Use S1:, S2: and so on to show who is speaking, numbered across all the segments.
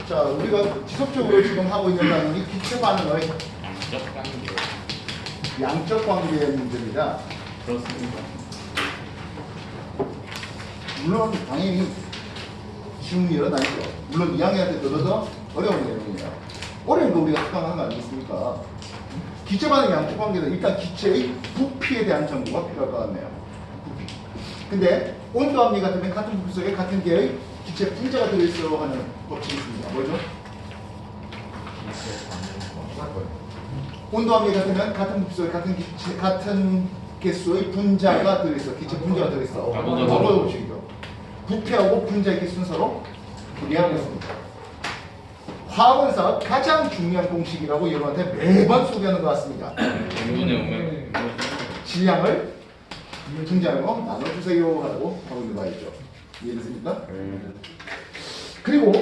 S1: 자, 우리가 지속적으로 지금 하고 있는 반응이 기체 반응의
S2: 양적 관계.
S1: 양적 관계의 문제입니다.
S2: 그렇습니다.
S1: 물론 당연히 쉬운 일은 아니죠. 물론 2학년한테 들어서 어려운 내용이에요. 어려운 거 우리가 특강하는 거 아니겠습니까? 기체 반응 양적 관계는 일단 기체의 부피에 대한 정보가 필요할 것 같네요. 부피. 근데 온도 합리 같으면 같은 부피 속에 같은 개의 기체 분자가 들어있어 하는 법칙이 있습니다. 뭐죠? 온도 합리 같으면 같은 부피 속에 같은 개수의 분자가 들어있어. 기체 분자가 들어있어. 아보가드로 법칙이죠. 부피하고 분자의 개수는 서로 분리하고 있습니다. 화학원에서 가장 중요한 공식이라고 여러분한테 매번 소개하는 것 같습니다. 질량을 분자로 나눠주세요 하고 하고 있는 거 알죠? 이해됐습니까? 그리고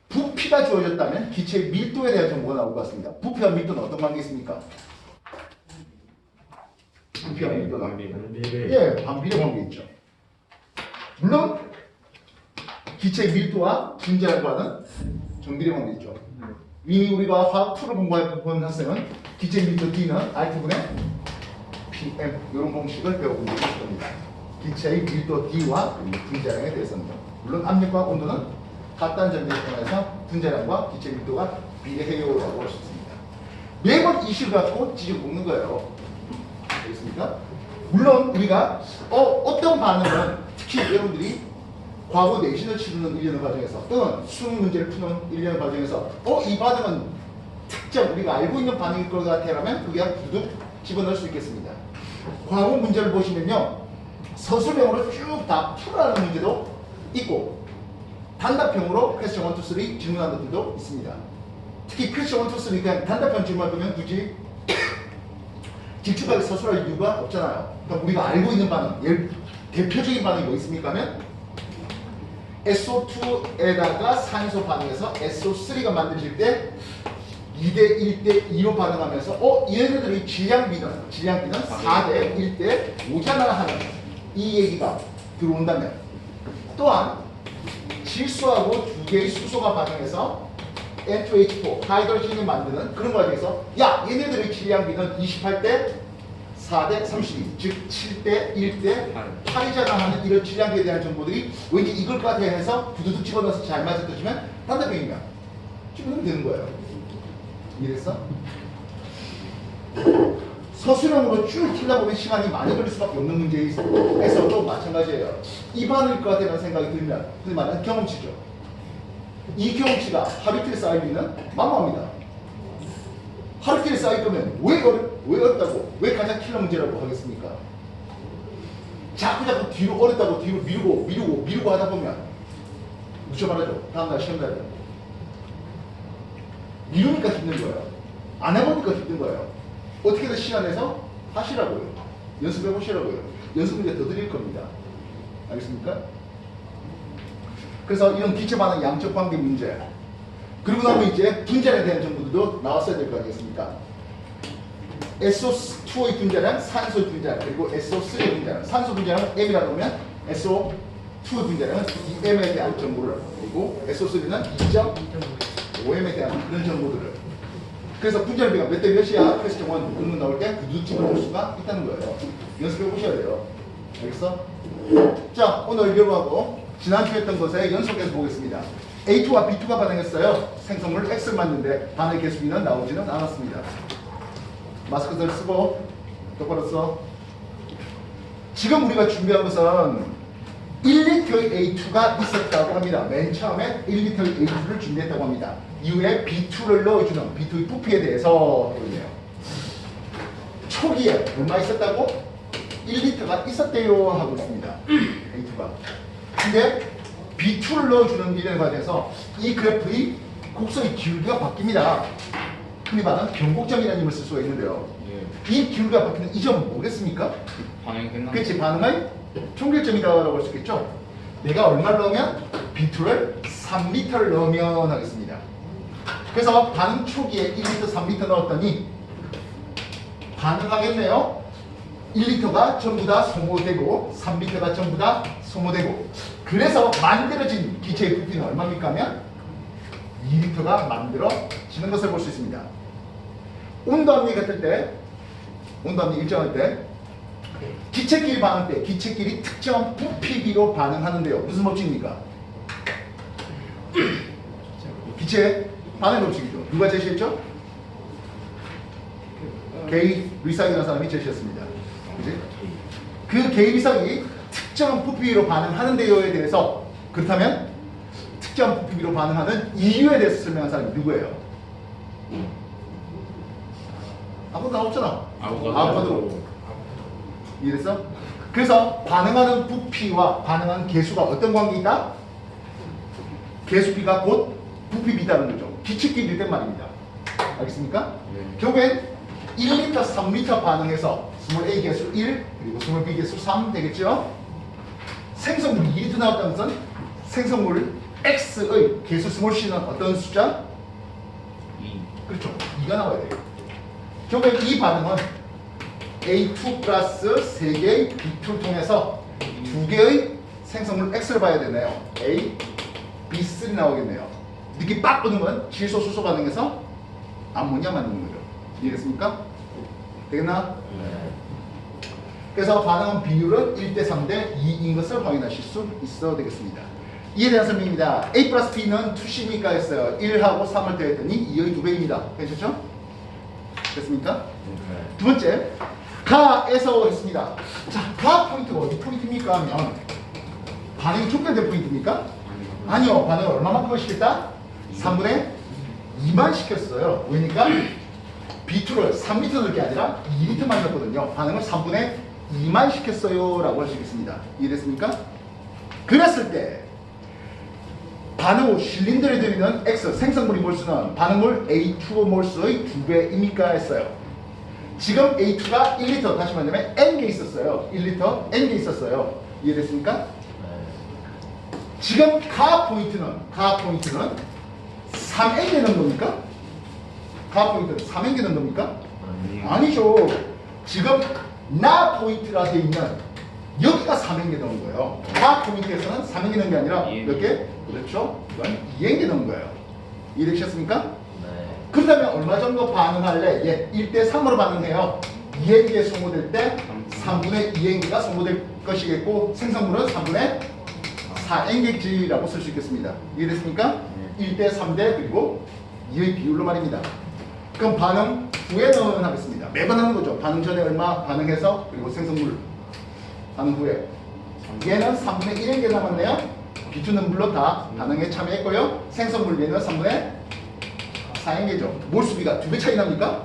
S1: 부피가 주어졌다면 기체의 밀도에 대한 정보가 나올 것 같습니다. 부피와 밀도는 어떤 관계 있습니까? 부피와 밀도는 예, 반비례 관계 있죠. 물론 기체의 밀도와 분자와는 정비례 관계 있죠. 이미 우리가 화학 2를 공부해본 학생은 기체 밀도 D는 R분의 PM 이런 공식을 배워본 적이 있을 겁니다. 기체의 밀도 D와 분자량에 대해서는 물론 압력과 온도는 같다는 전제를 통해서 분자량과 기체 밀도가 비례해요라고 할 수 있습니다. 매번 이 식을 갖고 지적 볶는 거예요. 알겠습니까? 물론 우리가 어떤 반응은 특히 여러분들이 과거 내신을 치르는 1년의 과정에서 또는 수능 문제를 푸는 1년의 과정에서 이 반응은 특정 우리가 알고 있는 반응일 것 같아라면 그게 두둑 집어넣을 수 있겠습니다. 과거 문제를 보시면요. 서술형으로 쭉 다 풀어라는 문제도 있고 단답형으로 퀘스천 1, 2, 3 질문하는 것들도 있습니다. 특히 퀘스천 1, 2, 3 그냥 단답형 질문을 보면 굳이 직접하게 서술할 이유가 없잖아요. 그러니까 우리가 알고 있는 반응, 대표적인 반응이 뭐 있습니까 하면 SO2에다가 산소 반응해서 SO3가 만들어질 때 2대 1대 2로 반응하면서 얘네들의 질량비는 4대 1대 5잖아 하는 이 얘기가 들어온다면 또한 질소하고 두 개의 수소가 반응해서 N2H4 하이드로진을 만드는 그런 과정에서 얘네들의 질량비는 28대 4대 32, 즉 7대 1대 8이잖아 하는 이런 질량비에 대한 정보들이 왠지 이걸 것 같아 해서 두두둑 집어넣어서 잘 맞아떠지면 단답형이면 집어넣으면 되는 거예요. 이해됐어? 서술형으로 쭉 틀다 보면 시간이 많이 걸릴 수밖에 없는 문제에서도 마찬가지예요. 이 반응일 것 같다는 생각이 들면 그 말은 경험치죠. 이 경험치가 하루 이틀 쌓이면 만만합니다. 하루 이틀 쌓일 거면 왜 어렵다고? 왜 가장 킬러 문제라고 하겠습니까? 자꾸 뒤로 어렵다고 뒤로 미루고 하다 보면 무쳐 말하죠. 다음날 시험날에 미루니까 힘든 거예요. 안 해보니까 힘든 거예요. 어떻게든 시간 내서 하시라고요. 연습해 보시라고요. 연습 문제 더 드릴 겁니다. 알겠습니까? 그래서 이런 기체 반응 양적 관계 문제 그리고 나면 이제 분자에 대한 정보들도 나왔어야 될 거 아니겠습니까? SO2의 분자량, 산소의 분자량, 그리고 SO3의 분자량. 산소 분자량은 M이라고 하면 SO2의 분자량은 2M에 대한 정보를 그리고 SO3는 2.5M에 대한 그런 정보들을 그래서 분자량비가 몇 대 몇이야? 퀘스천 1 논문 나올 때 그 눈치를 볼 수가 있다는 거예요. 연습해 보셔야 돼요. 알겠어? 자, 오늘 이거하고 지난주에 했던 것에 연속해서 보겠습니다. A2와 B2가 반응했어요. 생성물 X를 맞는데 반응 개수비는 나오지는 않았습니다. 마스크들 쓰고 똑바로 써. 지금 우리가 준비한 것은 1리터의 A2가 있었다고 합니다. 맨 처음에 1리터의 A2를 준비했다고 합니다. 이후에 B2를 넣어주는 B2의 부피에 대해서 해보네요. 초기에 얼마 있었다고? 1리터가 있었대요 하고 있습니다. A2가. 근데 B2를 넣어주는 일련의 과정에서 이 그래프의 곡선의 기울기가 바뀝니다. 흔히 말하는 변곡점이라는 힘을 쓸 수가 있는데요. 이 기울기가 바뀌는 이 점은 뭐겠습니까?
S2: 반응이 끝나.
S1: 그렇지, 반응의 종결점이라고 할 수 있겠죠. 내가 얼마를 넣으면 B2를 3리터를 넣으면 하겠습니다. 그래서 반응 초기에 1리터 3리터 넣었더니 반응하겠네요. 1리터가 전부 다 소모되고 3리터가 전부 다 소모되고 그래서 만들어진 기체의 부피는 얼마입니까 하면 2리터가 만들어지는 것을 볼 수 있습니다. 온도압력이 같을 때, 온도압력이 일정할 때 기체끼리 반응할 때 기체끼리 특정 부피비로 반응하는데요. 무슨 법칙입니까? 기체 반응 법칙이죠. 누가 제시했죠? 게이 리삭이라는 사람이 제시했습니다. 그치? 그 게이 리삭이 특정 부피비로 반응하는데요에 대해서, 그렇다면 특정 부피비로 반응하는 이유에 대해서 설명한 사람이 누구예요? 아무도 없잖아. 아무도. 이해됐어? 그래서 반응하는 부피와 반응하는 개수가 어떤 관계가 있다? 개수비가 곧 부피비다는 거죠. 기체끼리 된 말입니다. 알겠습니까? 결국엔 1리터, 3리터 반응해서 스몰 A 개수 1 그리고 스몰 B 개수 3 되겠죠? 생성물 2리터 나왔다는 것은 생성물 X의 개수 스몰 C는 어떤 숫자?
S2: 2.
S1: 그렇죠. 2가 나와야 돼요. 결국엔 이 반응은 A2 플러스 3개의 B2를 통해서 2개의 생성물 X를 봐야 되네요. A, B3 나오겠네요. 느낌 빡 오는 건 질소 수소 반응에서 암모니아 만드는 거죠. 이해됐습니까? 되겠나? 그래서 반응 비율은 1대 3대 2인 것을 확인하실 수 있어 되겠습니다. 이에 대한 설명입니다. A 플러스 B는 2C니까 했어요. 1하고 3을 더했더니 2의 2배입니다. 괜찮죠? 됐습니까? 두 번째, 가에서 했습니다. 자, 가 포인트가 어디 포인트입니까? 하면 반응이 촉결된 포인트입니까? 아니요. 반응을 얼마만큼 시켰다? 3분의 2만 시켰어요. 왜니까 B2를 3리터 넣을 게 아니라 2리터만 넣었거든요. 반응을 3분의 2만 시켰어요 라고 할 수 있겠습니다. 이해됐습니까? 그랬을 때 반응 후 실린더에 들이는 X 생성물이 몰수는 반응물 A2 몰수의 2배입니까? 했어요. 지금 A2가 1리터, 다시 말하면 N개 있었어요. 1리터 N개 있었어요. 이해됐습니까? 지금 가 포인트는 3N개 넣은 겁니까? 가 포인트는 3N개 넣은 겁니까? 아니죠. 지금 나 포인트가 돼 있는 여기가 3N개 넣은 거예요. 가 포인트에서는 3N개 넣은 게 아니라 몇 개? 그렇죠. 이건 2N개 넣은 거예요. 이해되셨습니까? 그렇다면 얼마 정도 반응할래? 예, 1대 3으로 반응해요. 2N개 소모될 때 3분의 2N개가 소모될 것이겠고 생성물은 3분의 4N개지라고 쓸 수 있겠습니다. 이해됐습니까? 1대 3대 그리고 2의 비율로 말입니다. 그럼 반응 후에는 하겠습니다. 매번 하는 거죠. 반응 전에 얼마 반응해서 그리고 생성물 반응 후에 얘는 3분의 1N개 남았네요. B2는 물론 다 반응에 참여했고요. 생성물 얘는 3분의 4N개죠. 몰수비가 2배 차이 납니까?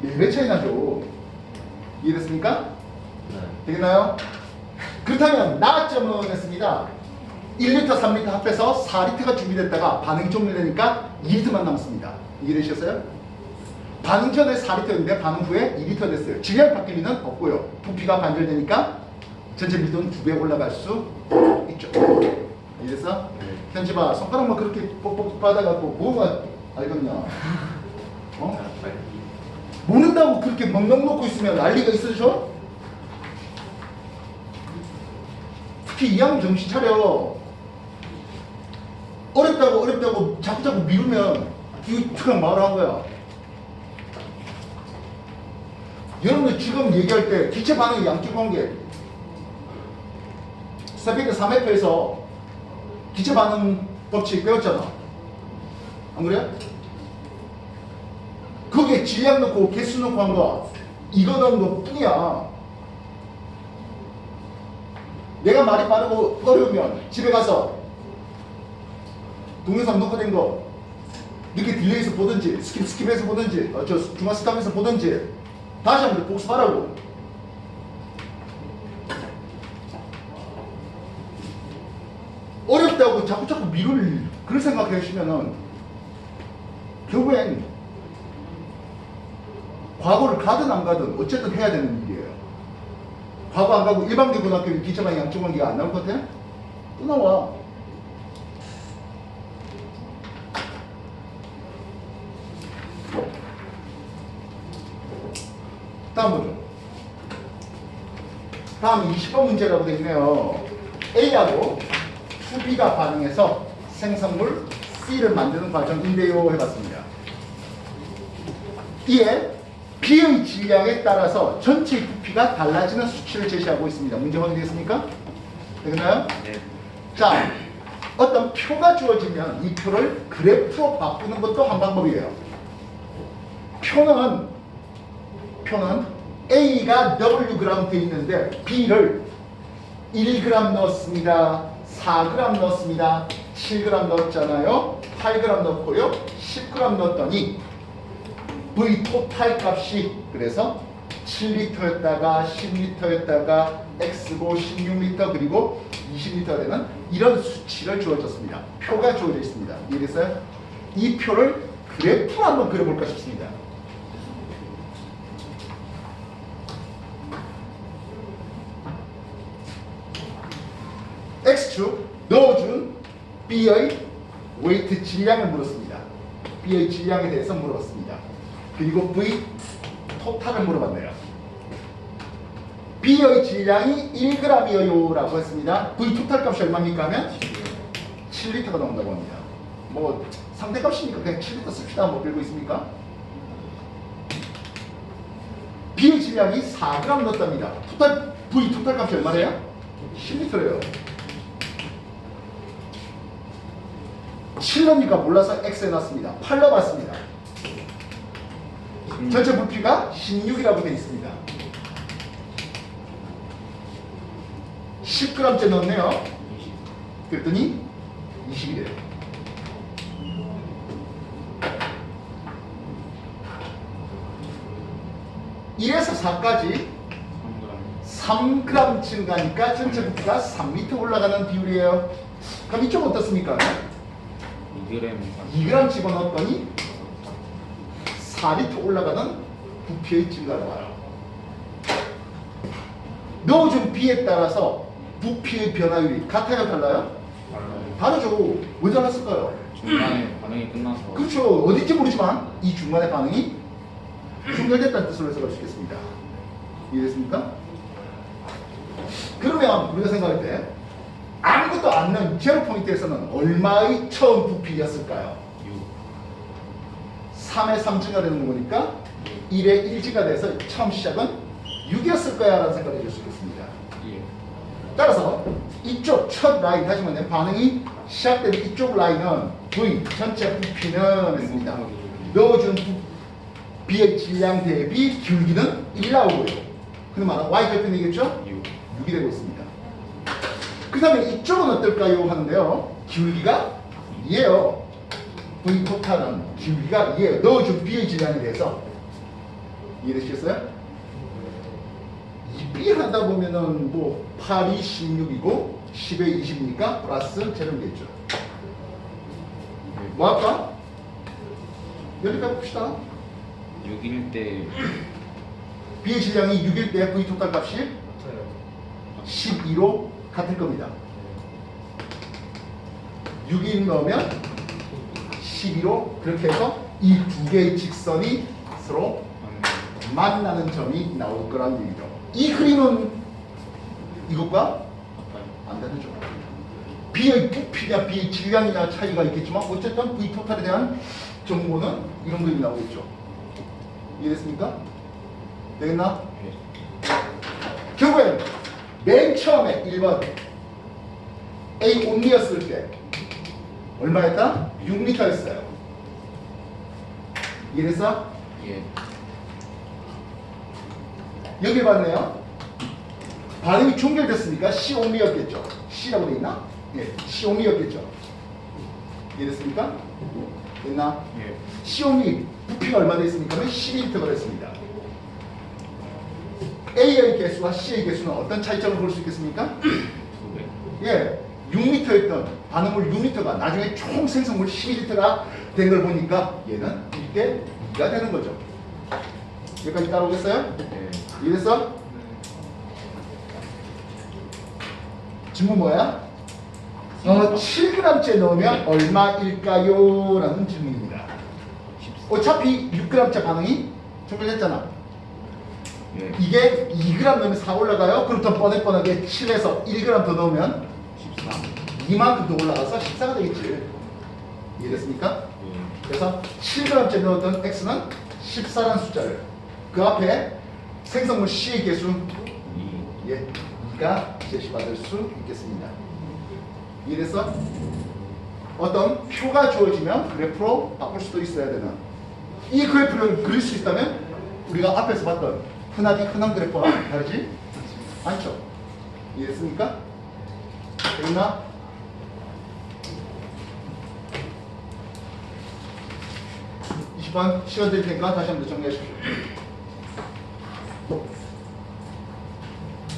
S1: 1배 차이 나죠. 이해됐습니까? 되겠나요? 그렇다면 나점은 했습니다. 1리터, 3리터 합해서 4리터가 준비됐다가 반응이 종료되니까 2리터만 남았습니다. 이해되셨어요? 반응 전에 4리터였는데 반응 후에 2리터 됐어요. 질량 바뀔 리는 없고요. 부피가 반절되니까 전체 밀도는 2배 올라갈 수 있죠. 이해됐어? 현지봐, 손가락만 그렇게 뻑뻑 받아갖고 뭐가 알겠냐? 어? 모른다고 그렇게 멍멍 놓고 있으면 난리가 있어져? 특히 2학년 정신 차려. 어렵다고 자꾸 미루면 이거 그냥 말을 한 거야. 여러분들 지금 얘기할 때 기체 반응의 양적 관계 스타피드 3회표에서 기체 반응 법칙 배웠잖아. 안 그래? 거기에 질량 넣고 개수 넣고 한 거 이거 넣은 것 뿐이야. 내가 말이 빠르고 어려우면 집에 가서 동영상 녹화된 거 이렇게 딜레이해서 보든지 스킵해서 보든지 저 중간 스탑해서 보든지 다시 한번 복습하라고. 어렵다고 자꾸 미룰 그런 생각 하시면은 결국엔 과거를 가든 안 가든 어쨌든 해야 되는 일이에요. 과거 안 가고 일반계 고등학교 기체반응 양적 관계가 안 나올 것 같아? 또 나와. 다음 보죠. 다음 20번 문제라고 되어 있네요. A하고 2B가 반응해서 생성물 C를 만드는 과정인데요 해봤습니다. 이에 B의 질량에 따라서 전체 부피가 달라지는 수치를 제시하고 있습니다. 문제 확인되겠습니까? 되나요?
S2: 네.
S1: 자, 어떤 표가 주어지면 이 표를 그래프로 바꾸는 것도 한 방법이에요. 표는 A가 Wg 돼 있는데 B를 1g 넣었습니다. 4g 넣었습니다. 7g 넣었잖아요. 8g 넣고요. 10g 넣었더니 V 토탈 값이 그래서 7리터였다가 10리터였다가 X고 16리터 그리고 20리터가 되는 이런 수치를 주어졌습니다. 표가 주어져 있습니다. 이해됐어요? 이 표를 그래프로 한번 그려볼까 싶습니다. X축 넣어준 B의 웨이트 질량을 물었습니다. B의 질량에 대해서 물어봤습니다. 그리고 V 토탈을 물어봤네요. B의 질량이 1g이에요 라고 했습니다. V 토탈 값이 얼마입니까 하면 7리터가 나온다고 합니다. 뭐 상대값이니까 그냥 7리터 씁시다. 뭐 빌고 있습니까? B의 질량이 4g 넣었답니다. V 토탈 값이 얼마래요? 10리터예요. 7넣으니까 몰라서 X 해놨습니다. 8 넣어봤습니다. 전체 부피가 16이라고 되어 있습니다. 10g째 넣었네요. 그랬더니 20이래요. (1에서 4까지) 3g 증가니까 전체 부피가 3m 올라가는 비율이에요. 그럼 이쪽 어떻습니까? 2g 집어넣었더니 4리터 올라가는 부피의 증가가 와요. 넣어준 B에 따라서 부피의 변화율이 같아요? 달라요? 다르죠. 왜 달랐을까요?
S2: 중간에 반응이 끝나서.
S1: 그렇죠. 어딘지 모르지만 이 중간에 반응이 종결됐다는 뜻으로 해석할 수 있겠습니다. 이해됐습니까? 그러면 우리가 생각할 때 아무것도 안 넣은 제로 포인트에서는 얼마의 처음 부피였을까요? 3에 3가 되는 거니까 1에 1가 돼서 처음 시작은 6이었을 거야 라는 생각을 해줄 수 있겠습니다. 따라서 이쪽 첫 라인, 다시 말하면 반응이 시작되는 이쪽 라인은 V, 전체 부피는 했습니다. 넣어준 B의 질량 대비 기울기는 1 나오고요. 그러면 Y 절편이겠죠? 6이 되고 있습니다. 그 다음에 이쪽은 어떨까요? 하는데요. 기울기가 2예요. V 토탈은 기울기가 2예요. 넣어준 B의 질량에 대해서. 이해되시겠어요? 2B 하다 보면은 뭐 8이 16이고 10에 20이니까 플러스 제로겠죠. 뭐 할까? 여기까지 봅시다.
S2: 6일 때
S1: B의 질량이 6일 때 V 토탈 값이 12로 같을 겁니다. 6일 넣으면 12로 그렇게 해서 이 두 개의 직선이 서로 만나는 점이 나올 거란 얘기죠. 이 그림은 이것과 안 다르죠. B의 부피냐 B의 질량이냐 차이가 있겠지만 어쨌든 V 토탈에 대한 정보는 이런 그림이 나오겠죠. 이해됐습니까? 되겠나? 결국엔 맨 처음에 1번 A 온리였을 때 얼마였다? 6m였어요. 이해됐어?
S2: 예.
S1: 여기 봤네요. 반응이 종결됐으니까 C 온리였겠죠. C라고 돼 있나? 예, C 온리였겠죠. 이해됐습니까? 됐나?
S2: 예.
S1: C 온리 부피가 얼마 돼 있습니까? 12리터가 됐습니다. A의 개수와 C의 개수는 어떤 차이점을 볼 수 있겠습니까?
S2: 2배.
S1: 예, 6리터였던 반응물 6리터가 나중에 총 생성물 12리터가 된 걸 보니까 얘는 1대 2가 되는 거죠. 여기까지 따라오겠어요?
S2: 예.
S1: 이해됐어? 질문 뭐야? 7g째 넣으면 얼마일까요? 라는 질문입니다. 어차피 6g째 반응이 종결됐잖아.
S2: 예.
S1: 이게 2g 넣으면 4 올라가요? 그럼 더 뻔하게 7에서 1g 더 넣으면
S2: 13.
S1: 이만큼 더 올라가서 14가 되겠지. 이해됐습니까?
S2: 예.
S1: 그래서 7g째 넣었던 x는 14라는 숫자를 그 앞에 생성물 C의 개수 2가 제시받을 수 있겠습니다. 이래서 어떤 표가 주어지면 그래프로 바꿀 수도 있어야 되는 이 그래프를 그릴 수 있다면 우리가 앞에서 봤던 흔한 그래프와 다르지 않죠. 이해됐습니까? 됐나? 시간 드릴 테니까 다시 한번 정리하십시오.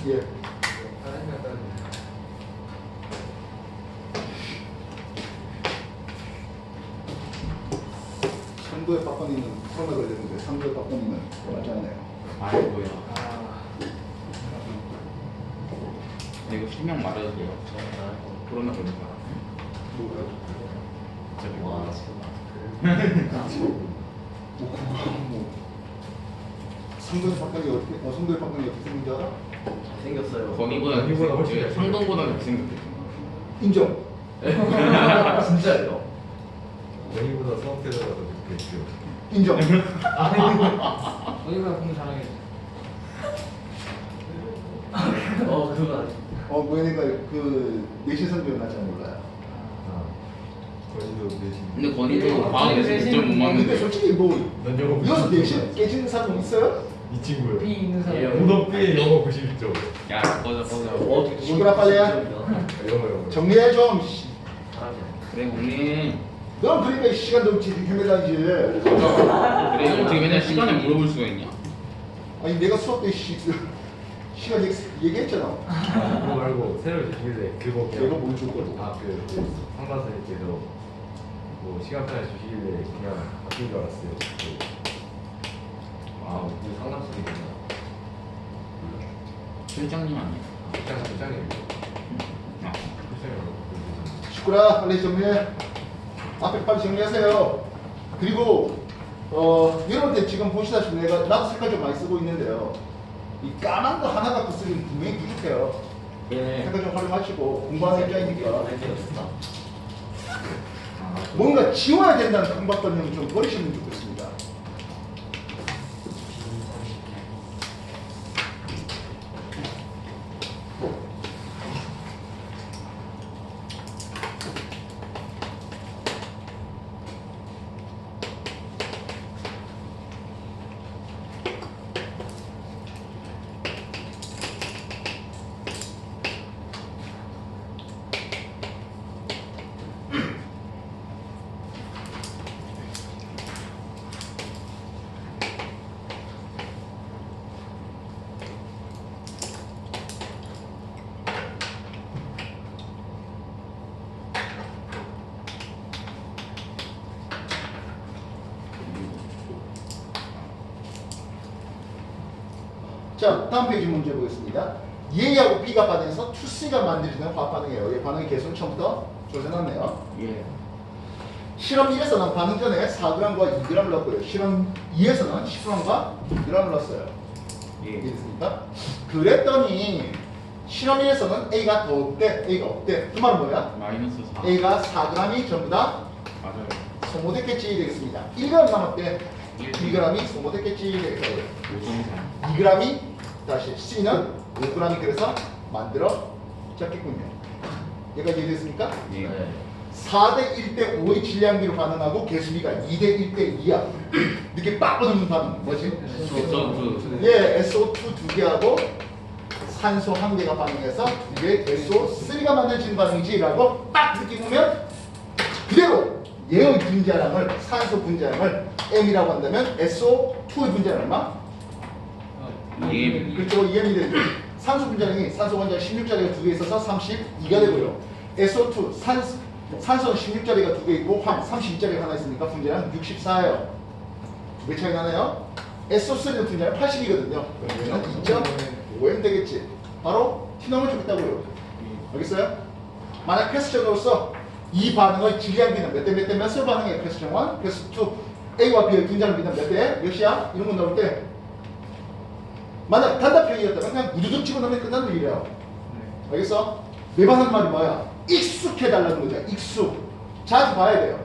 S1: 예. 상도의 박건이는 코로나 걸렸는데 상도의 박건이는 맞지 않아요.
S2: 아이고야. 이거 실명 말해도 돼요? 코로나 걸린 사람.
S1: 뭐가요?
S2: 저기
S3: 와,
S1: 뭐 상도의 박건이 어떻게 상도의 박건이 어떻게 생긴지 알아?
S3: 생겼어요.
S2: 거기보다
S4: 훨씬 잘생겼어요.
S2: 상동보다 잘생겼겠죠.
S1: 인정.
S3: 진짜요?
S4: 원희보다 성태자가 더 좋겠죠.
S1: 인정.
S5: 어디가 공부 잘하겠지.
S3: 그건 아니죠.
S1: 뭐니까 그 내신 성적이 나지 몰라요.
S4: 원희도 내신.
S2: 근데 건이도 과학에서
S5: 내신-
S2: 1점 못
S1: 근데
S2: 맞는데
S1: 솔직히 뭐
S4: 난 영어
S1: 이어서
S4: 90점.
S1: 내신 깨지는 사람 있어요?
S4: 이 친구요.
S5: B 있는 사람.
S3: 예,
S4: 고덕 B에 영어 90점.
S2: 야 꺼져
S3: 어떻게
S1: 시끄러 빨리 해.
S4: 영어.
S1: 정리해 좀. 씨.
S3: 잘하냐?
S2: 그래 우리
S1: 넌 그러니까 이 시간 넘지 헤매다니지.
S2: 그래 어떻게 맨날 시간에 물어볼 수가 있냐?
S1: 아니 내가 수업 때 시간 얘기했잖아.
S4: 그거 말고 새로 주시길래 그거 그냥.
S1: 내가 뭘 줄 거고.
S4: 그 상가선생님께서 뭐 시간표를 주시길래 그냥 바뀐 줄 알았어요.
S3: 그 상담소리구나.
S2: 실장님 아니야?
S4: 부장님.
S2: 아,
S1: 시끄러 빨리 정리해. 앞에 빨리 정리하세요. 그리고 여러분들 지금 보시다시피 나도 색깔 좀 많이 쓰고 있는데요. 이 까만 거 하나 갖고 쓰기는 분명히 부족해요.
S3: 예.
S1: 색깔 좀 활용하시고 공부하는 입장이니까
S3: 알겠습니다.
S1: 뭔가 지워야 된다는 강박관념을 좀 버리시면 좋겠습니다. 자, 다음 페이지 문제 보겠습니다. A하고 B가 반응해서 2C가 만들어지는 화학 반응이에요. 이 반응의 개수는 처음부터 조정해놨네요.
S2: 예.
S1: 실험 1에서는 반응 전에 4g과 2g을 넣었고요. 실험 2에서는 10g과 2g을 넣었어요.
S2: 예.
S1: 이해됐습니까? 그랬더니 실험 1에서는 A가 더 없대, A가 없대. 그 말은 뭐야?
S2: 마이너스 4.
S1: A가 4g이 전부 다
S2: 맞아요.
S1: 소모됐겠지 되겠습니다. 1g 남았대. 2g이 소모됐겠지 되겠어요.
S2: 5.3.
S1: 2g이 다시 C는 5g이 그래서 만들어졌겠군요. 여기까지 이해됐습니까?
S2: 예.
S3: 네.
S1: 4대 1대 5의 질량비로 반응하고 개수비가 2대 1대 2야. 이렇게 빡 뻗는 반응 뭐지?
S2: SO2.
S1: 예, SO2 2개하고 산소 1개가 반응해서 2개의 SO3가 만들어지는 반응이지 라고 딱 느끼면 그대로 얘의 분자량을 산소 분자량을 M이라고 한다면 SO2의 분자량 얼마?
S2: 예.
S1: 그렇죠. EM이 되죠. 산소 분자량이 산소 원자 16자리가 2개 있어서 32가 되고요. SO2 산소는 16자리가 2개 있고 황 32자리가 하나 있으니까 분자량 64예요. 2배 차이 나네요. SO3는 분자량 80이거든요. 그러면 2.5M 되겠지. 바로 T놈을 주겠다고요. 알겠어요? 만약 퀘스천으로서 이 반응의 질량비는 몇 대 몇 대 몇을 반응해? 퀘스천 1, 퀘스천 2 A와 B의 분자량비는 몇 대 몇이야? 이런 거 나올 때 만약 단답형이었다면 그냥 무두둑 집어넣으면 끝나는 일이에요. 알겠어? 매번 하는 말이 뭐야? 익숙해달라는 거죠. 익숙. 자주 봐야 돼요.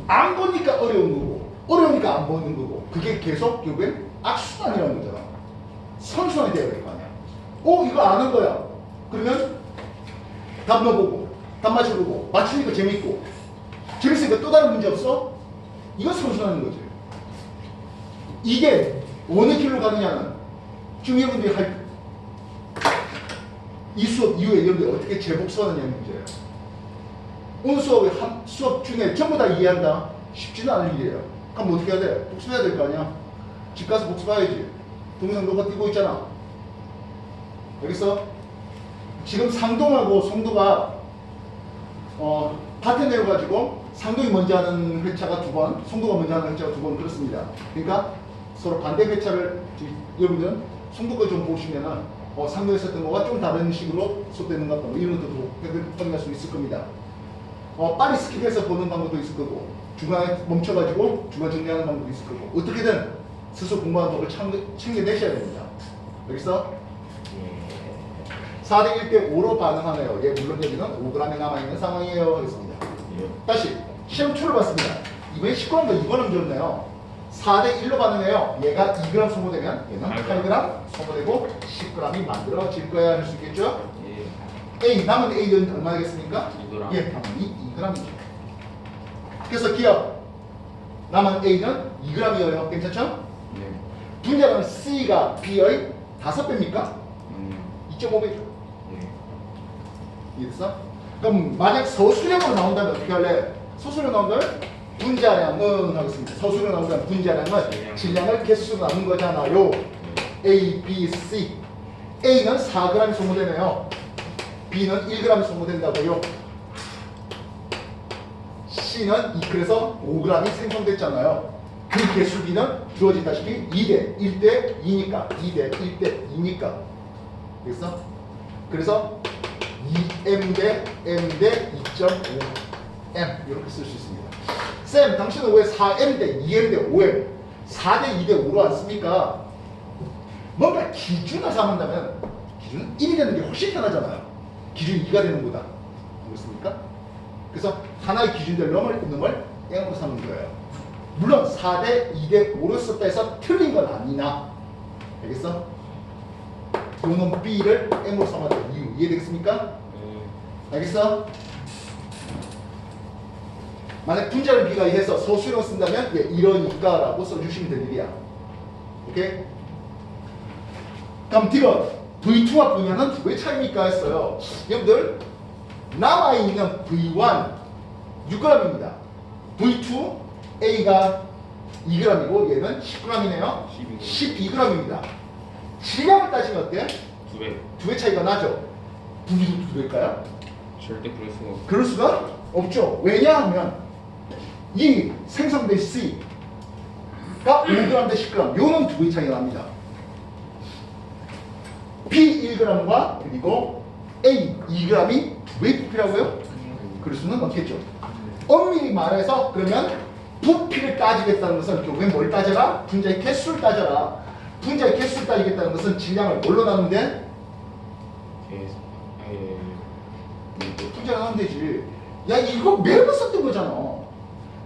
S1: 안 보니까 어려운 거고 어려우니까 안 보는 거고 그게 계속 결국엔 악순환이라는 거잖아. 선순환이 돼야 될 거 아니야. 이거 아는 거야. 그러면 답 넣어보고 답 맞춰보고 맞추니까 재밌고 재밌으니까 또 다른 문제 없어? 이거 선순환인 거지. 이게 어느 길로 가느냐는 지금 여러분들이 이 수업 이후에 여러분들이 어떻게 재복수하느냐는 문제예요. 오늘 수업 중에 전부 다 이해한다? 쉽지는 않은 일이에요. 그럼 어떻게 해야 돼? 복습해야 될 거 아니야? 집 가서 복습해야지. 동영상 녹화 띄고 있잖아. 여기서 지금 상동하고 송도가 파트 내어가지고 상동이 먼저 하는 회차가 2번, 송도가 먼저 하는 회차가 2번 그렇습니다. 그러니까 서로 반대 회차를 여러분들은 송도 거 좀 보시면은 상도에서 했던 거와 좀 다른 식으로 수업되는 것 같다. 이런 것도 확인할 수 있을 겁니다. 빨리 스킵해서 보는 방법도 있을 거고 중간에 멈춰가지고 중간 정리하는 방법도 있을 거고 어떻게든 스스로 공부하는 법을 챙겨내셔야 됩니다. 여기서 4대 1대 5로 반응하네요. 예, 물론 여기는 5g이 남아있는 상황이에요. 하겠습니다. 다시 시험 2를 봤습니다. 이번에 10g도 2번은 줬네요. 4대 1로 반응해요. 얘가 2g 소모되면 얘는 8g 소모되고 10g이 만들어질 거야 할 수 있겠죠?
S2: 예.
S1: A, 남은 A는 얼마 되겠습니까?
S2: 2g.
S1: 예, 당연히 2g이죠. 그래서 기억 남은 A는 2g이에요. 괜찮죠?
S2: 네.
S1: 분자는 C가 B의 5배입니까? 2.5배죠.
S2: 네.
S1: 이해됐어? 그럼 만약 서술형으로 나온다면 어떻게 할래? 서술형 나온다면 분자량은 하겠습니다. 서술형 나온다면 분자량은 질량을 개수로 나눈 거잖아요. A, B, C. A는 4g이 소모되네요. B는 1g이 소모된다고요. C는 그래서 5g이 생성됐잖아요. 그 개수비는 주어진다시피 2대 1대 2니까 2대 1대 2니까 됐어? 그래서 2m 대 m 대 2.5m 이렇게 쓸 수 있습니다. 쌤, 당신은 왜 4m 대 2m 대 5m 4대 2대 5로 안 씁니까? 뭔가 기준을 삼는다면 기준은 1이 되는 게 훨씬 편하잖아요. 기준이 2가 되는 거다. 그렇습니까? 그래서 하나의 기준대로 놈을 M으로 삼는 거예요. 물론 4대 2대 5로 썼다 해서 틀린 건 아니나 알겠어? 요놈 B를 M으로 삼았다 이유 이해되겠습니까? 알겠어? 만약 분자를 B가 해서 서술형 쓴다면 예, 이러니까 라고 써주시면 될 일이야. 오케이? 그럼 D가 V2와 V1은 왜 차이입니까? 했어요. 여러분들 남아있는 V1 6g입니다. V2 A가 2g이고 얘는 10g이네요. 12g입니다. 질량을 따지면 어때?
S2: 2배.
S1: 2배 차이가 나죠? 분리도 2배일까요?
S2: 절대 그럴 수가 없어.
S1: 그럴 수가 없죠. 왜냐하면 이 생성된 C가 5g 대 10g 요는 2배 차이가 납니다. B 1g과 그리고 A 2g이 2배 부피라고요? 그럴 수는 없겠죠. 엄밀히 말해서 그러면 부피를 따지겠다는 것은 결국엔 뭘 따져라? 분자의 개수를 따져라. 분자의 개수를 따지겠다는 것은 질량을 뭘로 나누는데? 분자로 나누면 되지. 야 이거 매번 썼던 거잖아.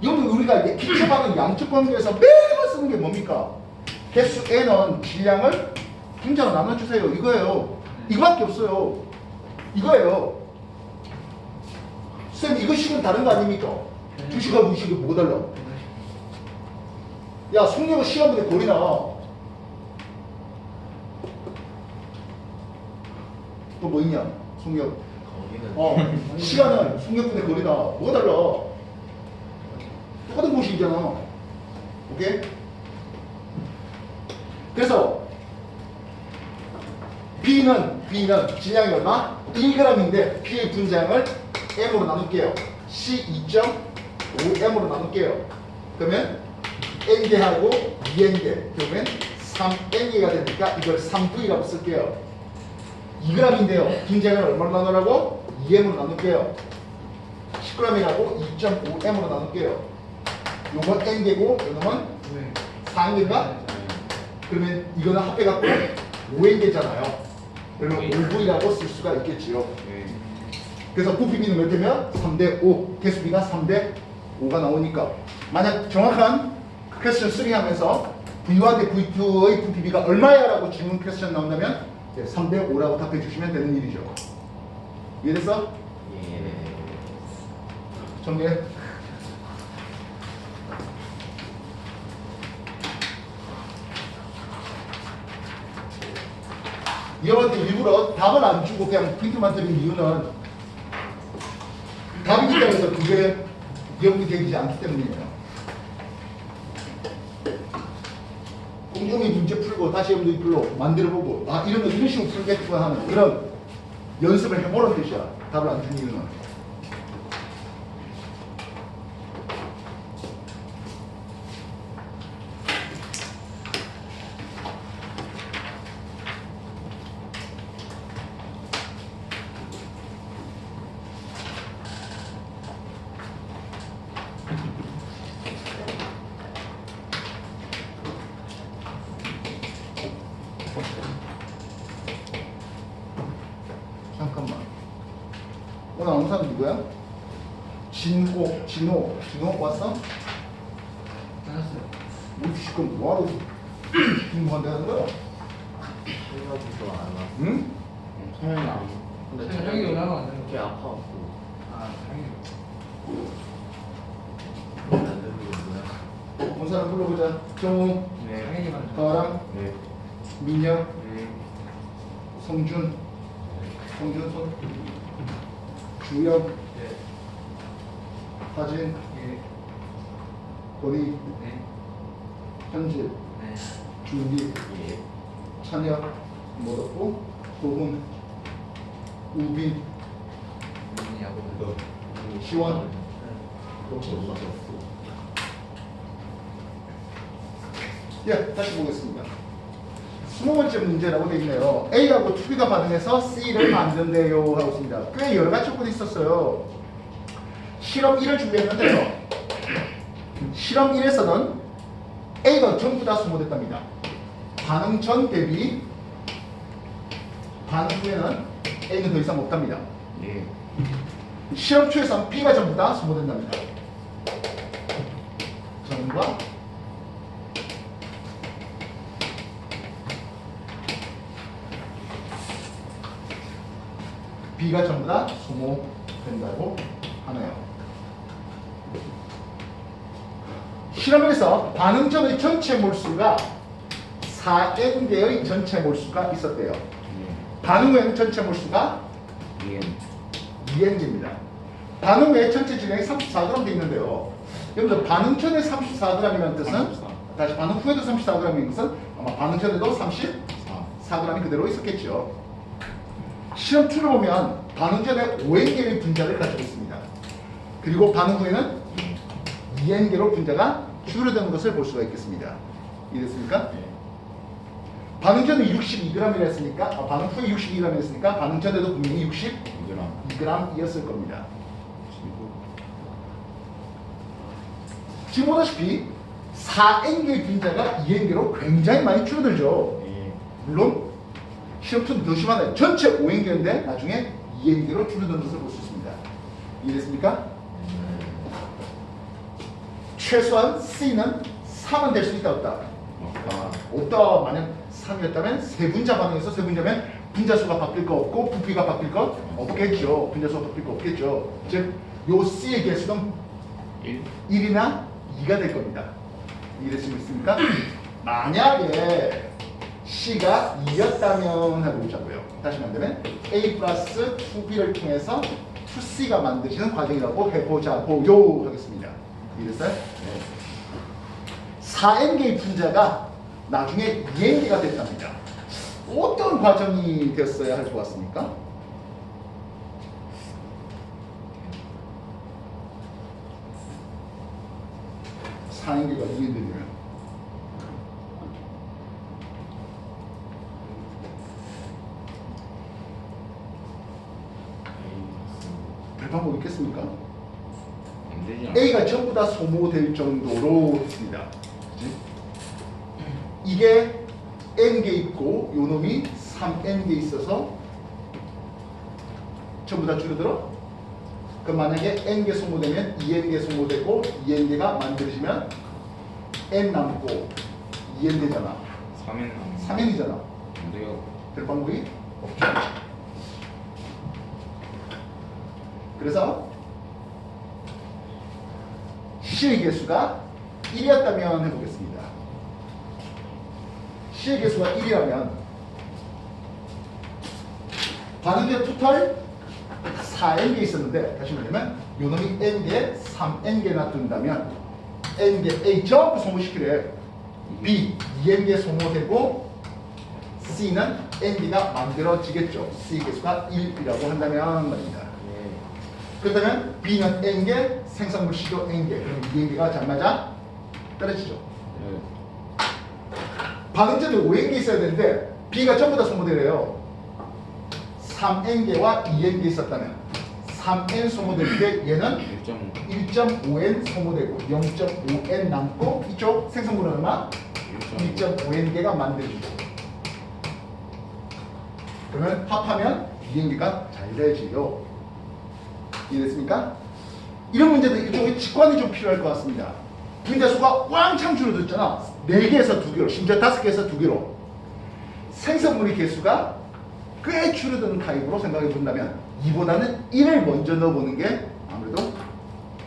S1: 여기 우리가 이제 기체 반응 양적 관계에서 매번 쓰는 게 뭡니까? 개수 n은 질량을 분자로 나눠주세요. 이거예요. 이거밖에 없어요. 이거예요. 쌤 이거 식은 다른 거 아닙니까? 주식하고 이식이 뭐가 달라? 야 속력은 시간분의 거리나 또 뭐 있냐? 속력 시간은 속력분의 거리나 뭐가 달라? 똑같은 공식이잖아. 오케이? 그래서 B는 질량이 얼마? 1g인데 B의 분자량을 M으로 나눌게요. C 2.5M으로 나눌게요. 그러면 N개하고 2N개 그러면 3N개가 되니까 이걸 3V라고 쓸게요. 2g인데요. 분자량을 얼마로 나누라고? 2M으로 나눌게요. 10g이라고 2.5M으로 나눌게요. 요건 N개고 요놈은 4N개인가? 그러면 이거는 합해갖고 5N개잖아요. 그러면 5V라고 쓸 수가 있겠지요. 그래서 부피비는 몇 대면? 3대 5. 개수비가 3대 5가 나오니까 만약 정확한 퀘스천 3 하면서 V1 대 V2의 VPB가 얼마야? 라고 질문 퀘스천 나온다면 3대 5라고 답해 주시면 되는 일이죠. 이해됐어?
S3: 예.
S1: 정리해. 이형한테 일부러 답을 안 주고 그냥 힌트만 드린 이유는 답이기 때문에 그게 기억이 되지 않기 때문이에요. 꼼꼼히 문제 풀고 다시 문제 풀고 만들어보고 아 이러면 이런 식으로 풀겠구나 하는 그런 연습을 해보라는 뜻이야. 답을 안 준 이유는. 잠깐만. 오늘 아는 사람 누구야? 진호 왔어?
S3: 알았어요.
S1: 우리 지금 뭐하러 공부한다는 거야?
S3: 생각도 안 와.
S1: 응?
S2: 성현이 안
S3: 근데
S5: 형이 올라가면 안 되는
S3: 걔 아파갖고
S5: 아, 당연히.
S3: 안 되는 게 뭐야?
S1: 온 사람 불러보자. 정우,
S2: 네.
S5: 당연히 가는
S1: 가랑,
S2: 네.
S1: 민혁,
S2: 네.
S1: 성준 손, 주영,
S5: 예.
S1: 하진,
S5: 예.
S1: 도리,
S5: 네.
S1: 현질,
S5: 네.
S1: 준기,
S3: 예.
S1: 찬혁, 모덕구, 도훈, 우빈,
S5: 야구.
S1: 시원.
S3: 그렇게 올라갔어.
S1: 예, 다시 보겠습니다. 20번째 문제라고 되어 있네요. A하고 2B가 반응해서 C를 만든대요 하고 있습니다. 꽤 여러 가지 조건이 있었어요. 실험 1을 준비했는데요. 실험 1에서는 A가 전부 다 소모됐답니다. 반응 전 대비 반응 후에는 A는 더 이상 없답니다.
S2: 예.
S1: 실험 2에서는 B가 전부 다 소모된답니다. 전과 B가 전부 다 소모된다고 하네요. 실험에서 반응전의 전체 몰수가 4N개의 전체 몰수가 있었대요.
S2: 예.
S1: 반응 후에는 전체 몰수가
S2: 예.
S1: 2N개입니다. 반응 후에 전체 질량이 34g 되어 있는데요. 여러분들 반응 전에 34g이라는 뜻은
S2: 34.
S1: 다시 반응 후에도 34g인 것은 아마 반응 전에도 34g이 그대로 있었겠죠. 실험 2를 보면 반응 전에 5N개의 분자를 가지고 있습니다. 그리고 반응 후에는 2N개로 분자가 줄어드는 것을 볼 수가 있겠습니다. 이해됐습니까?
S2: 예.
S1: 반응 전에 62g이라 했으니까 반응 후에 62g이라 했으니까 반응 전에도 분명히
S2: 이거랑
S1: 62g이었을 겁니다.
S2: 그리고
S1: 지금 보다시피 4N개의 분자가 2N개로 굉장히 많이 줄어들죠.
S2: 예.
S1: 물론 실험2는 더 심하다. 전체 5N개인데 나중에 2N개로 줄어드는 것을 볼 수 있습니다. 이해됐습니까? 최소한 C는 3은 될 수 있다 없다?
S2: 없다.
S1: 없다. 만약 3이었다면 세 분자 반응에서 세 분자면 분자 수가 바뀔 거 없고 부피가 바뀔 거 없겠죠. 분자 수가 바뀔 거 없겠죠. 즉, 요 C의 개수는
S2: 1.
S1: 1이나 2가 될 겁니다. 이해됐습니까? 만약에 C가 2였다면 해보자고요. 다시 만들면 A 플러스 2B를 통해서 2C가 만드시는 과정이라고 해보자고요 하겠습니다. 이해됐어요?
S2: 네.
S1: 4N개의 분자가 나중에 2N개가 됐답니다. 어떤 과정이 되었어야 할 것 같습니까? 사 n 개가 2N개면 별 방법 있겠습니까?
S2: 안 되지 않아?
S1: A가 전부 다 소모될 정도로 했습니다. 그치? 이게 N개 있고 요 놈이 3N개 있어서 전부 다 줄어들어? 그럼 만약에 n개 소모되면 2n개 소모되고 2n개가 만들어지면 n 남고 2n 되잖아.
S2: 3엔 남은
S1: 3n이잖아.
S2: 안 돼요.
S1: 될 방법이 없죠. 그래서 C의 개수가 1이었다면 해보겠습니다. C의 개수가 1이라면 반응의 토탈 4n개 있었는데 다시 말하면 요놈이 n개, 3n개나 뜬다면 n개 A 전부 소모시키래. B 2n개 소모되고 C는 n개가 만들어지겠죠. C 개수가 1이라고 한다면 말입니다. 그렇다면 B는 n개, 생성물 C도 n개. 그럼 2n개가 잘 맞아? 떨어지죠.
S2: 네.
S1: 반응점이 5n개 있어야 되는데 B가 전부 다 소모되래요. 3n개와 2n개 있었다면 3n 소모될 때 얘는
S2: 1.5
S1: 1.5n 소모되고 0.5n 남고 이쪽 생성물은 얼마? 1.5n개가 만들어지고 그러면 합하면 2n개가 잘 되지요. 이해됐습니까? 이런 문제도 이쪽에 직관이 좀 필요할 것 같습니다. 분자수가 왕창 줄어들었잖아. 4개에서 2개로 심지어 5개에서 2개로 생성물의 개수가 꽤 줄어드는 타입으로 생각해 본다면 이보다는 1을 먼저 넣어보는 게 아무래도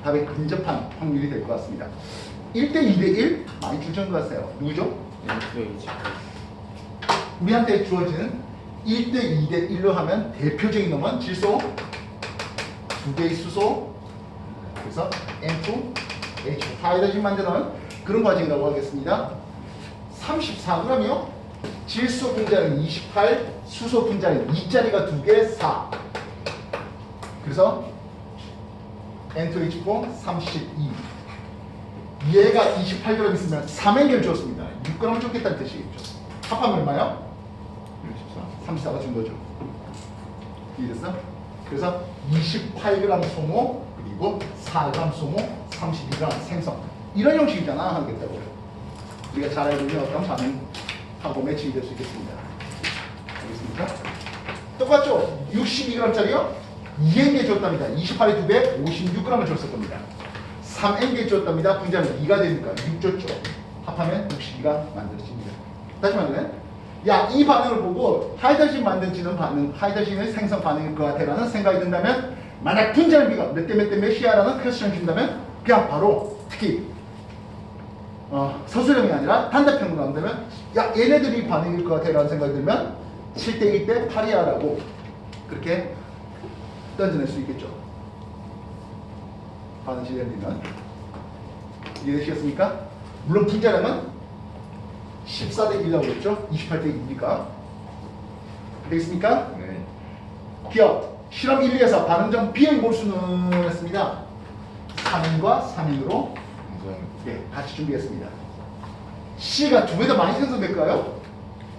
S1: 답에 근접한 확률이 될 것 같습니다. 1대 2대 1 많이 주신 것 같아요. 누구죠? 우리한테 주어지는 1대 2대 1로 하면 대표적인 놈은 질소 2개의 수소 그래서 N2, H2 하이드로진 만드는 그런 과정이라고 하겠습니다. 34g이요. 질소 분자는 28, 수소 분자는 2짜리가 2개, 4. 그래서 N2H4 32. 얘가 28g 있으면 3n개를 줬습니다. 6g을 줬겠다는 뜻이겠죠. 합하면 얼마요? 34가 준 거죠. 이해됐어? 그래서 28g 소모 그리고 4g 소모 32g 생성 이런 형식이잖아 하겠다고요. 우리가 잘 알고 있는 어떤 반응하고 매칭이 될 수 있겠습니다. 알겠습니까? 똑같죠? 62g짜리요? 2n개 줬답니다. 28에 2배 56g을 줬을 겁니다. 3n개 줬답니다. 분자는 2가 되니까 6 줬죠. 합하면 62가 만들어집니다. 다시 말하면 야, 이 반응을 보고 하이드로진 만들어지는 반응, 하이드로진의 생성 반응일 것 같아라는 생각이 든다면 만약 분자의 비가 몇 대 몇 대 몇이야라는 퀘스천을 준다면 그냥 바로 특히 서술형이 아니라 단답형으로 나온다면 야, 얘네들이 반응일 것 같아라는 생각이 들면 7대 1대 8이야라고 그렇게 던져낼 수 있겠죠. 반응 실현비는 이해되시겠습니까? 물론 분자량은 14대 1이라고 했죠? 28대 2니까. 되겠습니까?
S2: 네.
S1: 기억. 실험 1, 2에서 반응점 B의 몰수는 했습니다. 3n과 3n으로 같이 준비했습니다. C가 2배 더 많이 생성될까요?